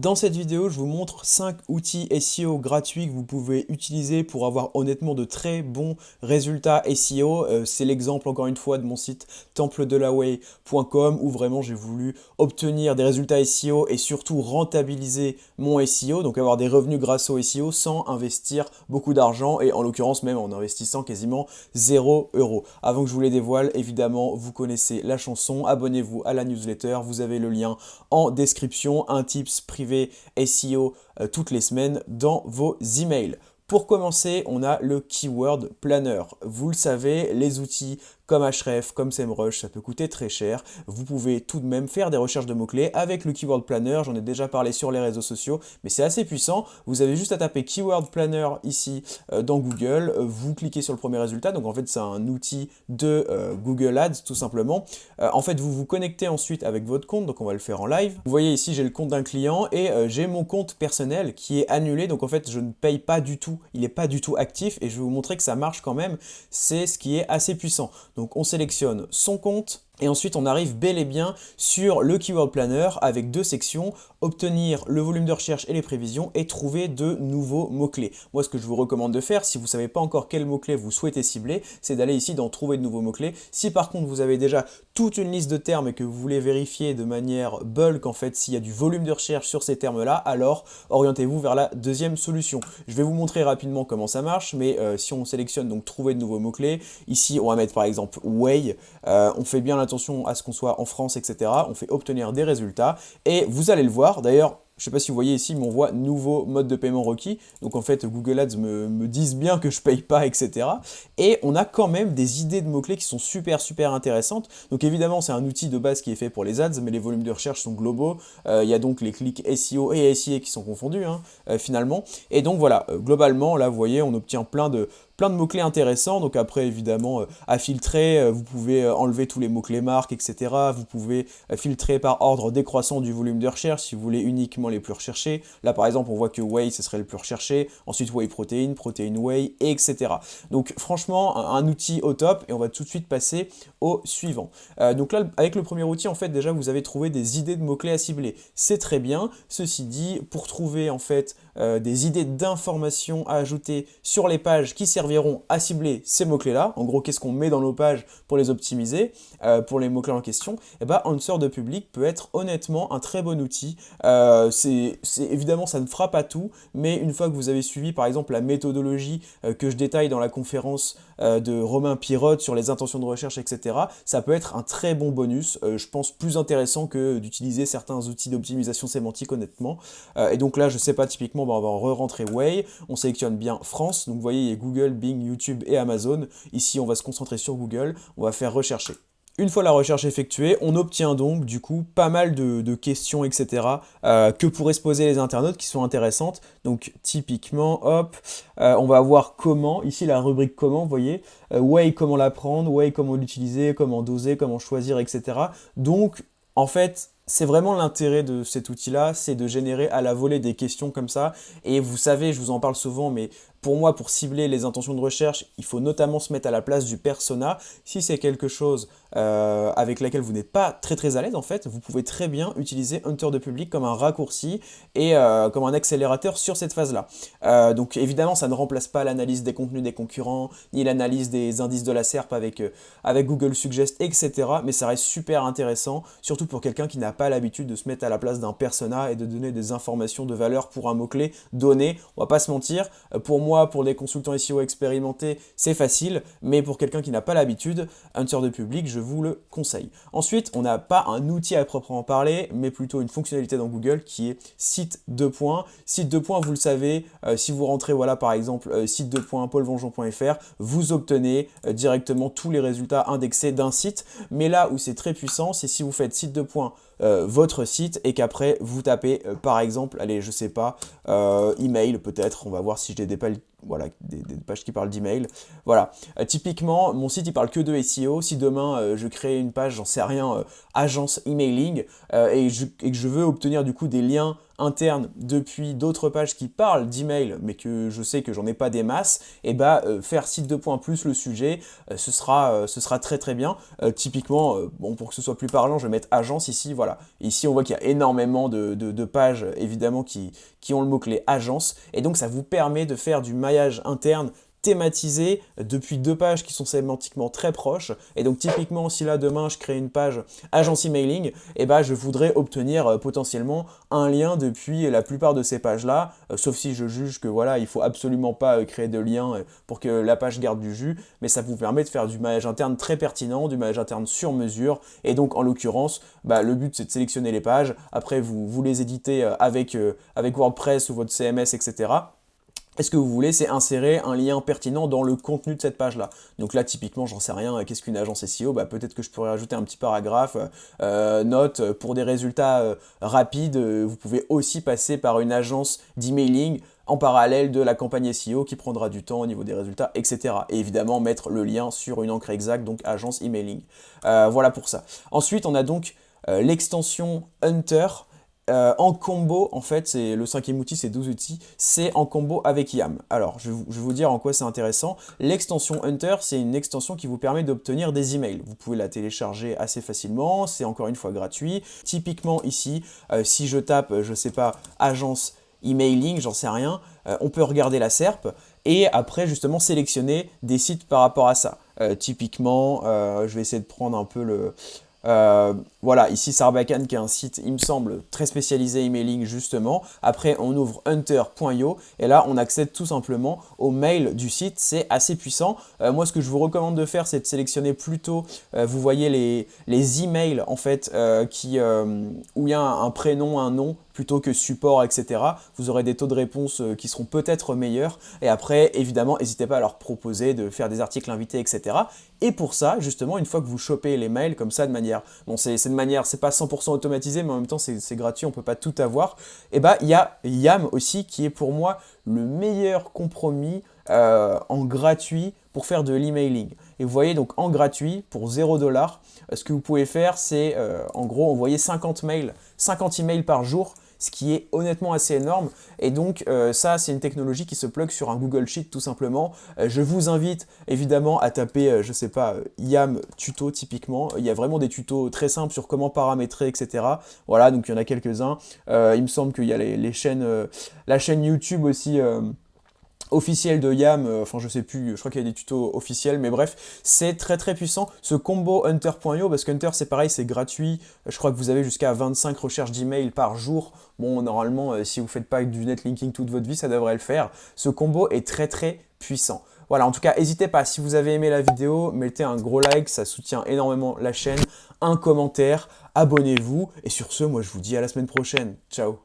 Dans cette vidéo, je vous montre 5 outils SEO gratuits que vous pouvez utiliser pour avoir honnêtement de très bons résultats SEO. C'est l'exemple encore une fois de mon site templedelaway.com où vraiment j'ai voulu obtenir des résultats SEO et surtout rentabiliser mon SEO, donc avoir des revenus grâce au SEO sans investir beaucoup d'argent et en l'occurrence même en investissant quasiment 0 €. Avant que je vous les dévoile, évidemment, vous connaissez la chanson, abonnez-vous à la newsletter, vous avez le lien en description, un tips privé SEO toutes les semaines dans vos emails. Pour commencer, on a le Keyword Planner. Vous le savez, les outils comme Ahrefs, comme SEMrush, ça peut coûter très cher. Vous pouvez tout de même faire des recherches de mots-clés avec le Keyword Planner. J'en ai déjà parlé sur les réseaux sociaux, mais c'est assez puissant. Vous avez juste à taper Keyword Planner ici dans Google. Vous cliquez sur le premier résultat. Donc en fait, c'est un outil de Google Ads tout simplement. En fait, vous vous connectez ensuite avec votre compte. Donc on va le faire en live. Vous voyez ici, j'ai le compte d'un client et j'ai mon compte personnel qui est annulé. Donc en fait, je ne paye pas du tout. Il n'est pas du tout actif et je vais vous montrer que ça marche quand même. C'est ce qui est assez puissant. Donc on sélectionne son compte et ensuite on arrive bel et bien sur le Keyword Planner avec deux sections, obtenir le volume de recherche et les prévisions et trouver de nouveaux mots-clés. Moi ce que je vous recommande de faire, si vous ne savez pas encore quels mots-clés vous souhaitez cibler, c'est d'aller ici dans trouver de nouveaux mots-clés. Si par contre vous avez déjà toute une liste de termes et que vous voulez vérifier de manière bulk en fait s'il y a du volume de recherche sur ces termes-là, alors orientez-vous vers la deuxième solution. Je vais vous montrer rapidement comment ça marche, mais si on sélectionne donc trouver de nouveaux mots-clés, ici on va mettre par exemple Way, on fait bien attention à ce qu'on soit en France, etc. On fait obtenir des résultats et vous allez le voir. D'ailleurs, je ne sais pas si vous voyez ici, mais on voit nouveau mode de paiement requis. Donc en fait, Google Ads me disent bien que je ne paye pas, etc. Et on a quand même des idées de mots-clés qui sont super intéressantes. Donc évidemment, c'est un outil de base qui est fait pour les ads, mais les volumes de recherche sont globaux. Il y a donc les clics SEO et SIA qui sont confondus finalement. Et donc voilà, globalement, là vous voyez, on obtient plein de mots-clés intéressants. Donc après, évidemment, à filtrer, vous pouvez enlever tous les mots-clés marques, etc. Vous pouvez filtrer par ordre décroissant du volume de recherche si vous voulez uniquement les plus recherchés. Là, par exemple, on voit que Whey, ce serait le plus recherché. Ensuite, Whey Protein, Protein Whey, etc. Donc franchement, un outil au top. Et on va tout de suite passer au suivant. Donc là, avec le premier outil, en fait, déjà, vous avez trouvé des idées de mots-clés à cibler. C'est très bien. Ceci dit, pour trouver, en fait, des idées d'informations à ajouter sur les pages qui serviront à cibler ces mots-clés-là. En gros, qu'est-ce qu'on met dans nos pages pour les optimiser, pour les mots-clés en question. Et ben, Answer de Public peut être honnêtement un très bon outil. Évidemment, ça ne fera pas tout, mais une fois que vous avez suivi, par exemple, la méthodologie que je détaille dans la conférence de Romain Pirotte sur les intentions de recherche, etc., ça peut être un très bon bonus. Je pense plus intéressant que d'utiliser certains outils d'optimisation sémantique, honnêtement. Et donc là, je sais pas, typiquement, on va re-rentrer Way, on sélectionne bien France, donc vous voyez, il y a Google, Bing, YouTube et Amazon. Ici, on va se concentrer sur Google, on va faire rechercher. Une fois la recherche effectuée, on obtient donc du coup pas mal de questions, etc. Que pourraient se poser les internautes qui sont intéressantes. Donc typiquement, hop, on va voir comment, ici la rubrique comment, vous voyez, Way, comment l'apprendre, Way, comment l'utiliser, comment doser, comment choisir, etc. Donc en fait, c'est vraiment l'intérêt de cet outil-là, c'est de générer à la volée des questions comme ça. Et vous savez, je vous en parle souvent, mais pour moi, pour cibler les intentions de recherche, il faut notamment se mettre à la place du persona. Si c'est quelque chose avec laquelle vous n'êtes pas très à l'aise, en fait, vous pouvez très bien utiliser Hunter de Public comme un raccourci et comme un accélérateur sur cette phase-là. Donc évidemment, ça ne remplace pas l'analyse des contenus des concurrents, ni l'analyse des indices de la SERP avec Google Suggest, etc. Mais ça reste super intéressant, surtout pour quelqu'un qui n'a pas l'habitude de se mettre à la place d'un persona et de donner des informations de valeur pour un mot-clé donné. On va pas se mentir, pour moi, pour des consultants SEO expérimentés, c'est facile, mais pour quelqu'un qui n'a pas l'habitude, Hunter de Public, je vous le conseille. Ensuite, on n'a pas un outil à proprement parler, mais plutôt une fonctionnalité dans Google qui est site 2 points. Site 2 points, vous le savez, si vous rentrez, voilà, par exemple, site 2 points paulvengeon.fr, vous obtenez directement tous les résultats indexés d'un site. Mais là où c'est très puissant, c'est si vous faites site 2 points votre site et qu'après vous tapez par exemple, allez je sais pas, email peut-être, on va voir si j'ai voilà, des pages qui parlent d'email. Voilà. Typiquement, mon site il parle que de SEO. Si demain je crée une page, j'en sais rien, agence emailing, et que je veux obtenir du coup des liens internes depuis d'autres pages qui parlent d'email, mais que je sais que j'en ai pas des masses, et bah faire site 2 points plus le sujet, ce sera très très bien. Typiquement, bon, pour que ce soit plus parlant, je vais mettre agence ici, voilà. Ici on voit qu'il y a énormément de pages évidemment qui ont le mot-clé agence, et donc ça vous permet de faire du maillage interne thématisé depuis 2 pages qui sont sémantiquement très proches. Et donc typiquement, si là demain je crée une page agence emailing, et ben je voudrais obtenir potentiellement un lien depuis la plupart de ces pages-là, sauf si je juge que voilà, il faut absolument pas créer de lien pour que la page garde du jus, mais ça vous permet de faire du maillage interne très pertinent, du maillage interne sur mesure. Et donc en l'occurrence, bah, le but c'est de sélectionner les pages, après vous les éditez avec WordPress ou votre CMS, etc. Et ce que vous voulez, c'est insérer un lien pertinent dans le contenu de cette page-là. Donc là, typiquement, j'en sais rien, qu'est-ce qu'une agence SEO? Bah, peut-être que je pourrais ajouter un petit paragraphe, note, pour des résultats rapides, vous pouvez aussi passer par une agence d'emailing en parallèle de la campagne SEO qui prendra du temps au niveau des résultats, etc. Et évidemment, mettre le lien sur une encre exacte, donc agence emailing. Voilà pour ça. Ensuite, on a donc l'extension Hunter. En combo, en fait, c'est le 5e outil, c'est 12 outils, c'est en combo avec YAM. Alors, je vais vous dire en quoi c'est intéressant. L'extension Hunter, c'est une extension qui vous permet d'obtenir des emails. Vous pouvez la télécharger assez facilement, c'est encore une fois gratuit. Typiquement ici, si je tape, je sais pas, agence emailing, j'en sais rien, on peut regarder la SERP et après justement sélectionner des sites par rapport à ça. Typiquement, je vais essayer de prendre un peu le... voilà, ici Sarbacane qui est un site, il me semble, très spécialisé emailing justement. Après, on ouvre hunter.io et là, on accède tout simplement au mail du site. C'est assez puissant. Moi, ce que je vous recommande de faire, c'est de sélectionner plutôt, vous voyez les emails en fait, où il y a un prénom, un nom, plutôt que support, etc. Vous aurez des taux de réponse qui seront peut-être meilleurs. Et après, évidemment, n'hésitez pas à leur proposer de faire des articles invités, etc. Et pour ça, justement, une fois que vous chopez les mails comme ça de manière, bon, c'est de manière, c'est pas 100% automatisé, mais en même temps, c'est gratuit, on peut pas tout avoir. Et bah, il y a YAM aussi qui est pour moi le meilleur compromis en gratuit pour faire de l'emailing. Et vous voyez donc en gratuit pour 0$, ce que vous pouvez faire, c'est en gros envoyer 50 emails par jour, ce qui est honnêtement assez énorme. Et donc ça, c'est une technologie qui se plug sur un Google Sheet tout simplement. Je vous invite évidemment à taper, je sais pas, YAM tuto typiquement. Il y a vraiment des tutos très simples sur comment paramétrer, etc. Voilà, donc il y en a quelques-uns. Il me semble qu'il y a les chaînes, la chaîne YouTube aussi. Officiel de YAM, enfin je sais plus, je crois qu'il y a des tutos officiels, mais bref, c'est très très puissant. Ce combo Hunter.io, parce que Hunter c'est pareil, c'est gratuit, je crois que vous avez jusqu'à 25 recherches d'email par jour. Bon, normalement, si vous faites pas du netlinking toute votre vie, ça devrait le faire. Ce combo est très très puissant. Voilà, en tout cas, n'hésitez pas, si vous avez aimé la vidéo, mettez un gros like, ça soutient énormément la chaîne, un commentaire, abonnez-vous, et sur ce, moi je vous dis à la semaine prochaine. Ciao.